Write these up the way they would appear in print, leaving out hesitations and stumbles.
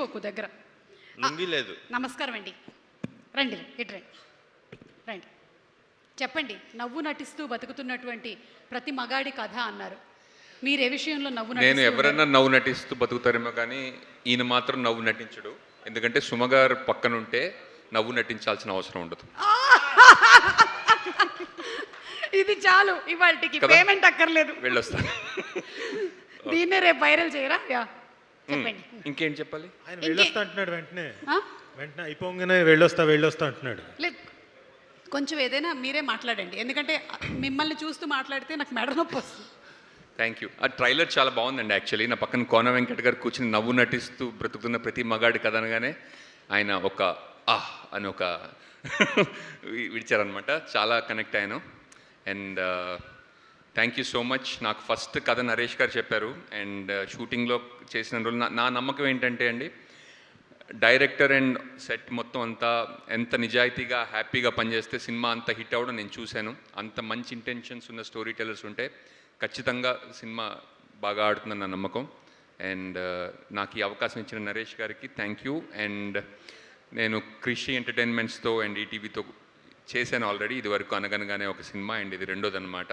తెచ్చుకోకు దగ్గర. లుంగి లేదు. నమస్కారం అండి, రండి ఇటు రండి, రండి. చెప్పండి, నవ్వు నటిస్తూ బతుకుతున్నటువంటి ప్రతి మగాడి కథ అన్నారు. మీరు ఏ విషయంలో నవ్వు నేను నటిస్తూ ఎవరైనా నవ్వు నటిస్తూ బతుకుతారేమో కానీ ఈయన మాత్రం నవ్వు నటించడు. ఎందుకంటే సుమగారు పక్కన ఉంటే నవ్వు నటించాల్సిన అవసరం ఉండదు. ఇది చాలు, ఇవాళకి పేమెంట్ అక్కర్లేదు, వెళ్ళొస్తాను. దీన్నే రేపు వైరల్ చేయరా? యా చెప్పండి. ఇంకేం చెప్పాలి? ఆయన వెళ్ళొస్తా అంటున్నాడు, వెంటనే వెంటనే అయిపోగానే వెళ్ళొస్తా అంటున్నాడు. లేదు, కొంచెం ఏదైనా మీరే మాట్లాడండి, ఎందుకంటే మిమ్మల్ని చూస్తూ మాట్లాడితే నాకు మెడ నొప్పి వస్తుంది. Thank you. ఆ ట్రైలర్ చాలా బాగుందండి. యాక్చువల్లీ నా పక్కన కోన వెంకట్ గారు కూర్చుని నవ్వు నటిస్తూ బ్రతుకుతున్న ప్రతి మగాడి కథ అనగానే ఆయన ఒక అని ఒక విడిచారనమాట. చాలా కనెక్ట్ అయ్యాను. And thank you so much. నాకు ఫస్ట్ కథ నరేష్ గారు చెప్పారు. అండ్ షూటింగ్లో చేసిన రోజు నా నమ్మకం ఏంటంటే అండి, డైరెక్టర్ అండ్ సెట్ మొత్తం అంతా ఎంత నిజాయితీగా హ్యాపీగా పనిచేస్తే సినిమా అంత హిట్ అవ్వడం నేను చూశాను. అంత మంచి ఇంటెన్షన్స్ ఉన్న స్టోరీ టెల్లర్స్ ఉంటే ఖచ్చితంగా సినిమా బాగా ఆడుతుందని నా నమ్మకం. అండ్ నాకు ఈ అవకాశం ఇచ్చిన నరేష్ గారికి థ్యాంక్ యూ. అండ్ నేను కృషి ఎంటర్టైన్మెంట్స్తో అండ్ ఈటీవీతో చేశాను ఆల్రెడీ. ఇది వరకు అనగనగానే ఒక సినిమా, అండ్ ఇది రెండోది అనమాట.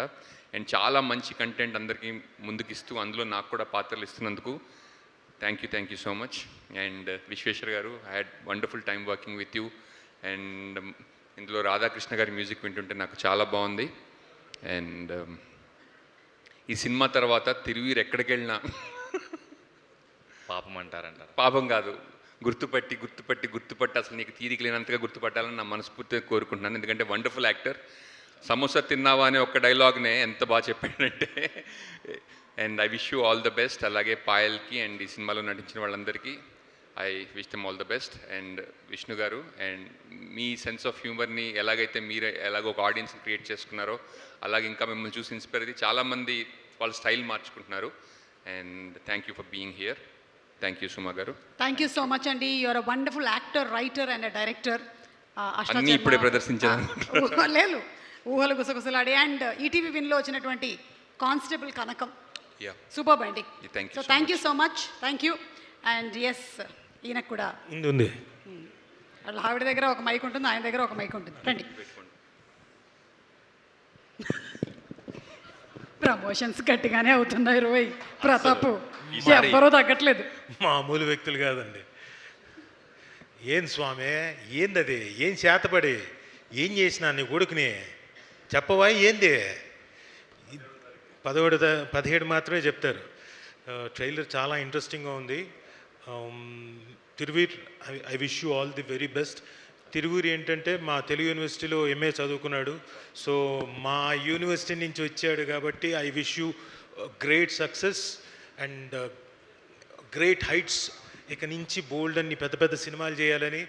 అండ్ చాలా మంచి కంటెంట్ అందరికీ ముందుకిస్తూ అందులో నాకు కూడా పాత్రలు ఇస్తున్నందుకు thank you so much. And Vishweshwar garu, I had wonderful time working with you. And ఇందులో రాధాకృష్ణ గారి మ్యూజిక్ వింటుంటే నాకు చాలా బాగుంది. అండ్ ఈ సినిమా తర్వాత తిరువీరు ఎక్కడికి వెళ్ళినా పాపం అంటారంటారు. పాపం కాదు, గుర్తుపట్టి అసలు నీకు తీరిక లేనంతగా గుర్తుపట్టాలని నా మనస్ఫూర్తిగా కోరుకుంటున్నాను. ఎందుకంటే వండర్ఫుల్ యాక్టర్. సమోసా తిన్నావా అనే ఒక్క డైలాగ్నే ఎంత బాగా చెప్పాడంటే. And I wish you all the best. అలాగే పాయల్కి అండ్ ఈ సినిమాలో నటించిన వాళ్ళందరికీ I wish them all the best. And Vishnu గారు, అండ్ మీ సెన్స్ ఆఫ్ హ్యూమర్ని ఎలాగైతే మీరు ఎలాగో ఒక ఆడియన్స్ని క్రియేట్ చేసుకున్నారో అలాగే ఇంకా మిమ్మల్ని చూసి ఇన్స్పైర్ అయితే చాలామంది వాళ్ళ స్టైల్ మార్చుకుంటున్నారు. And thank you for being here. Thank you Suma garu. Thank you so much అండి. You are a wonderful actor, writer and director. అన్నీ ఇప్పుడే ప్రదర్శించాను. లేదు, ఊహలు గుసగుసలాడే. అండ్ ఈటీవీ విన్లో వచ్చినటువంటి కానిస్టేబుల్ కనకం సూపర్ అండి. So thank you so much. Thank you. And yes, ఈయనకు కూడా ఉంది. వాళ్ళ ఆవిడ దగ్గర ఒక మైక్ ఉంటుంది, ఆయన దగ్గర ఒక మైక్ ఉంటుంది. రండి. ప్రమోషన్స్ గట్టిగానే అవుతున్నాయి రోయ్. ప్రతాప్ ఎవ్వరూ తగ్గట్లేదు. మామూలు వ్యక్తులు కాదండి. ఏం స్వామి, ఏందది? ఏం చేతపడి ఏం చేసినా నీ కొడుకుని చెప్పవా? ఏంది 17 మాత్రమే చెప్తారు. ట్రైలర్ చాలా ఇంట్రెస్టింగ్గా ఉంది. Thiruveer, I wish you all the very best. తిరువూరి ఏంటంటే మా తెలుగు యూనివర్సిటీలో ఎంఏ చదువుకున్నాడు. సో మా యూనివర్సిటీ నుంచి వచ్చాడు కాబట్టి I wish you great success and great heights. ఇక నుంచి బోల్డ్ అన్ని పెద్ద పెద్ద సినిమాలు చేయాలని,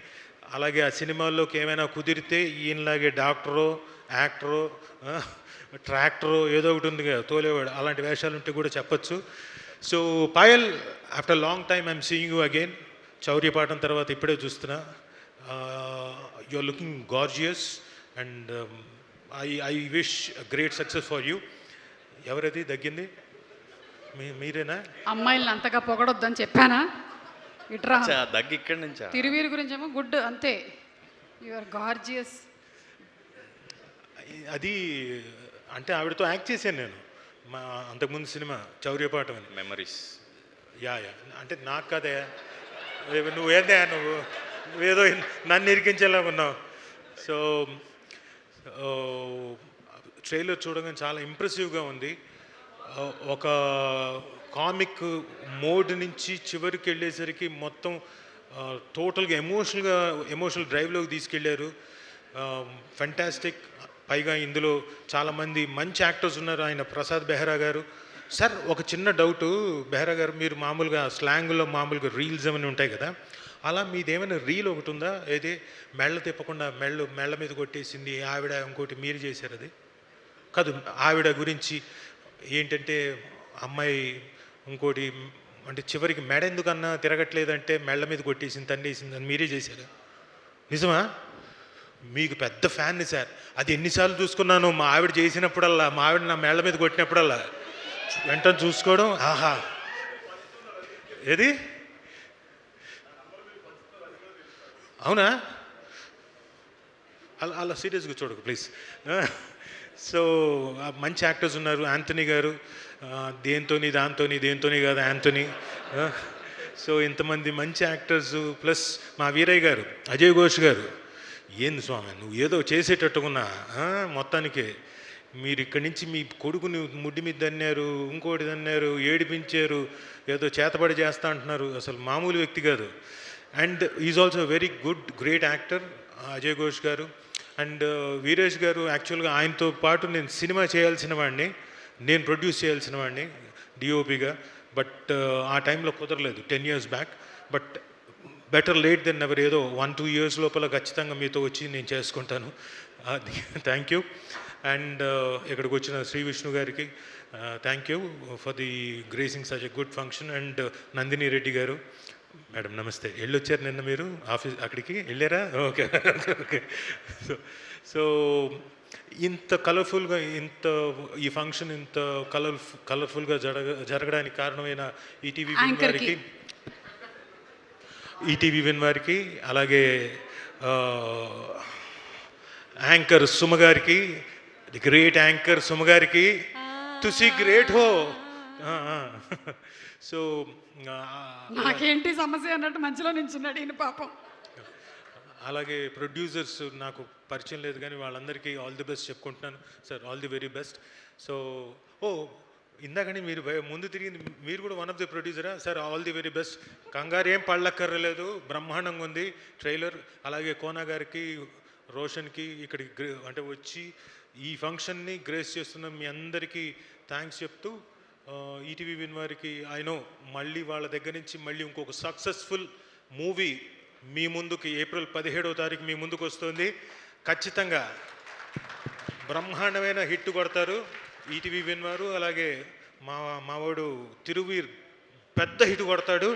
అలాగే ఆ సినిమాల్లోకి ఏమైనా కుదిరితే ఈయనలాగే డాక్టరో, యాక్టరో, ట్రాక్టరో ఏదో ఒకటి ఉంది కదా తోలేవాడు, అలాంటి వేషాలు ఉంటే కూడా చెప్పచ్చు. So Payal, after long time I'm seeing you again. Chauryapaatham తర్వాత ఇప్పుడే చూస్తున్నా. You are looking gorgeous and I wish a great success for you. ఎవరది దగ్గింది? మీరేనా? అమ్మాయిలను అంతగా పొగడొద్దని చెప్పానా? ఇట్రా దగ్గి ఇక్కడి నుంచా? తిరువీరు గురించి ఏమో గుడ్ అంతే. You are gorgeous. అది అంటే ఆవిడతో యాక్ట్ చేశాను నేను మా అంతకుముందు సినిమా చౌర్యపాఠం అని. మెమరీస్. యా అంటే నాకు కదే, నువ్వేందే నువ్వేదో నన్ను ఇరికించేలా ఉన్నావు. సో ట్రైలర్ చూడగానే చాలా ఇంప్రెసివ్గా ఉంది. ఒక కామిక్ మోడ్ నుంచి చివరికి వెళ్ళేసరికి మొత్తం టోటల్గా ఎమోషనల్ డ్రైవ్లోకి తీసుకెళ్ళారు. ఫెంటాస్టిక్. పైగా ఇందులో చాలామంది మంచి యాక్టర్స్ ఉన్నారు. ఆయన ప్రసాద్ బెహ్రా గారు. సార్ ఒక చిన్న డౌటు బెహ్రా గారు, మీరు మామూలుగా స్లాంగ్లో మామూలుగా రీల్స్ ఏమైనా ఉంటాయి కదా, అలా మీదేమైనా రీల్ ఒకటి ఉందా? ఏది మెళ్ళ తిప్పకుండా మెళ్ళ మీద కొట్టేసింది ఆవిడ, ఇంకోటి మీరు చేశారు అది కాదు, ఆవిడ గురించి ఏంటంటే అమ్మాయి ఇంకోటి అంటే చివరికి మెడ ఎందుకన్నా తిరగట్లేదంటే మెళ్ళ మీద కొట్టేసింది, తండేసింది అని మీరే చేశారు. నిజమా? మీకు పెద్ద ఫ్యాన్ని సార్. అది ఎన్నిసార్లు చూసుకున్నాను. మా ఆవిడ చేసినప్పుడల్లా, మా ఆవిడ నా మెళ్ళ మీద కొట్టినప్పుడల్లా వెంటనే చూసుకోవడం. ఆహా, ఏది అవునా? అలా సీరియస్గా చూడకు ప్లీజ్. సో మంచి యాక్టర్స్ ఉన్నారు. యాంథనీ గారు దేంతోని కాదు యాంథనీ. సో ఇంతమంది మంచి యాక్టర్స్ ప్లస్ మా వీరయ్య గారు, అజయ్ ఘోష్ గారు. ఏంది స్వామి నువ్వు ఏదో చేసేటట్టుకున్నా మొత్తానికి మీరు ఇక్కడి నుంచి మీ కొడుకుని ముడ్డి మీద దన్నారు, ఇంకోటి దన్నారు, ఏడిపించారు, ఏదో చేతబడి చేస్తా అంటున్నారు. అసలు మామూలు వ్యక్తి కాదు. And is also very good great actor Ajay Ghosh గారు. అండ్ వీరేష్ గారు యాక్చువల్గా ఆయనతో పాటు నేను సినిమా చేయాల్సిన వాడిని, నేను ప్రొడ్యూస్ చేయాల్సిన వాడిని డిఓపిగా. బట్ ఆ టైంలో కుదరలేదు 10 years back. But better late than never. ఏదో 1-2 years లోపల ఖచ్చితంగా మీతో వచ్చి నేను చేసుకుంటాను. Thank you. అండ్ ఇక్కడికి వచ్చిన శ్రీ విష్ణు గారికి thank you for the gracing such a good function. And Nandini Reddy గారు మేడం నమస్తే. వెళ్ళొచ్చారు నిన్న మీరు ఆఫీస్ అక్కడికి వెళ్ళారా? Okay okay. సో ఇంత కలర్ఫుల్గా ఈ ఫంక్షన్ ఇంత కలర్ఫుల్గా జరగడానికి కారణమైన ఈటీవీ విన్ వారికి అలాగే యాంకర్ సుమ గారికి, ది గ్రేట్ యాంకర్ సుమ గారికి, తుసి గ్రేట్ హో. సో నాకేంటి సమస్య అన్నట్టు మధ్యలో నించున్నాడు ఈయన పాపం. అలాగే ప్రొడ్యూసర్స్ నాకు పరిచయం లేదు కానీ వాళ్ళందరికీ ఆల్ ది బెస్ట్ చెప్పుకుంటున్నాను sir. All the very best. So ఇందాకని మీరు ముందు తిరిగింది మీరు కూడా వన్ ఆఫ్ ది ప్రొడ్యూసరా sir? All the very best. కంగారు ఏం పళ్ళక్కర్లేదు, బ్రహ్మాండంగా ఉంది ట్రైలర్. అలాగే కోనా గారికి, రోషన్కి ఇక్కడికి అంటే వచ్చి ఈ ఫంక్షన్ని గ్రేస్ చేస్తున్న మీ అందరికీ థ్యాంక్స్ చెప్తూ ఈటీవీ విన్ వారికి ఐ నో మళ్ళీ వాళ్ళ దగ్గర నుంచి మళ్ళీ ఇంకొక సక్సెస్ఫుల్ మూవీ మీ ముందుకి ఏప్రిల్ 17వ తారీఖు మీ ముందుకు వస్తుంది. ఖచ్చితంగా బ్రహ్మాండమైన హిట్ కొడతారు ఈటీవీ విన్ వారు. అలాగే మావాడు తిరువీర్ పెద్ద హిట్ కొడతాడు.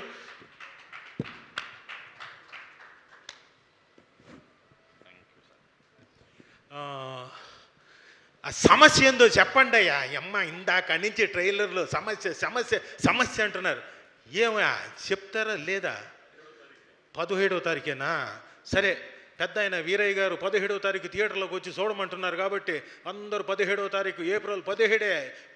ఆ సమస్య ఏందో చెప్పండి అయ్యా. అమ్మ ఇందాక నుంచి ట్రైలర్లో సమస్య సమస్య సమస్య అంటున్నారు. ఏమయ్యా చెప్తారా లేదా? 17వ తారీఖేనా? సరే, పెద్ద ఆయన వీరయ్య గారు 17వ తారీఖు థియేటర్లోకి వచ్చి చూడమంటున్నారు కాబట్టి అందరూ 17వ తారీఖు ఏప్రిల్ 17